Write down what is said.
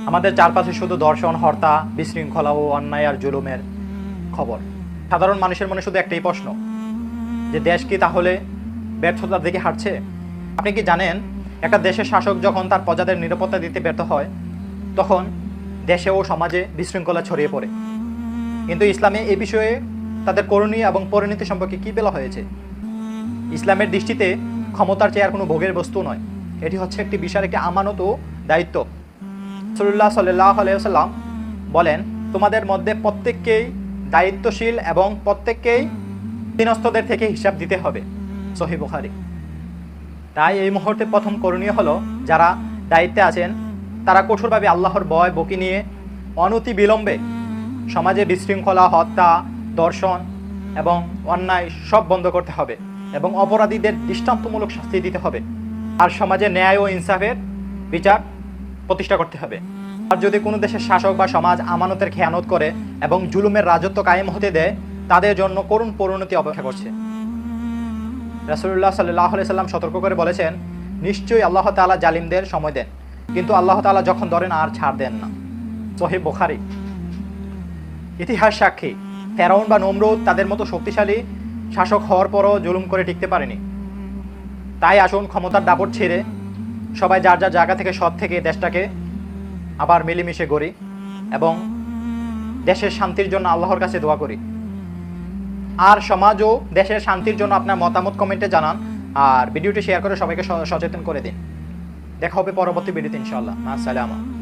আমাদের চারপাশে শুধু দর্শন, হত্যা, বিশৃঙ্খলা ও অন্যায় আর জুলুমের খবর। সাধারণ মানুষের মনে শুধু একটাই প্রশ্ন, যে দেশ কি তাহলে ব্যর্থতার দিকে হাঁটছে? আপনি কি জানেন, একটা দেশের শাসক যখন তার প্রজাদের নিরাপত্তা দিতে ব্যর্থ হয়, তখন দেশে ও সমাজে বিশৃঙ্খলা ছড়িয়ে পড়ে। কিন্তু ইসলামে এই বিষয়ে তাদের করণীয় এবং পরিণতি সম্পর্কে কী বলা হয়েছে? ইসলামের দৃষ্টিতে ক্ষমতার চেয়ে আর কোনো ভোগের বস্তু নয়, এটি হচ্ছে একটি বিশাল একটি আমানত ও দায়িত্ব। রাসূলুল্লাহ সাল্লাল্লাহু আলাইহি ওয়াসাল্লাম বলেন, তোমাদের মধ্যে প্রত্যেককেই দায়িত্বশীল এবং প্রত্যেককেই অধীনস্থদের থেকে হিসাব দিতে হবে। সহিহ বুখারী। তাই এই মুহূর্তে প্রথম করণীয় হলো, যারা দায়িত্বে আছেন তারা কঠোরভাবে আল্লাহর ভয় বকি নিয়ে অনতি বিলম্বে সমাজে বিশৃঙ্খলা, হত্যা, দর্শন এবং অন্যায় সব বন্ধ করতে হবে এবং অপরাধীদের দৃষ্টান্তমূলক শাস্তি দিতে হবে। আর সমাজে ন্যায় ও ইনসাফের বিচার প্রতিষ্ঠা করতে হবে। আর যদি কোনো দেশের শাসক বা সমাজ আমানতের খেয়ানত করে এবং জুলুমের রাজত্ব কায়েম হতে দেয়, তাদের জন্য করুণ পরিণতি অপেক্ষা করছে। রাসূলুল্লাহ সাল্লাল্লাহু আলাইহি সাল্লাম সতর্ক করে বলেছেন, নিশ্চয়ই আল্লাহ তাআলা জালিমদের সময় দেন, কিন্তু আল্লাহ তাআলা যখন ধরেন আর ছাড় দেন না। সহিহ বুখারী। ইতিহাস সাক্ষী, ফেরাউন বা নমরুদ তাদের মতো শক্তিশালী শাসক হওয়ার পরও জুলুম করে টিকতে পারেনি। তাই আসুন ক্ষমতার দাপট ছেড়ে সবাই যার যার জায়গা থেকে সৎ থেকে দেশটাকে আবার মিলেমিশে গড়ি এবং দেশের শান্তির জন্য আল্লাহর কাছে দোয়া করি। আর সমাজ ও দেশের শান্তির জন্য আপনার মতামত কমেন্টে জানান, আর ভিডিওটি শেয়ার করে সবাইকে সচেতন করে দিন। দেখা হবে পরবর্তী ভিডিওতে ইনশাআল্লাহ। আসসালামু আলাইকুম।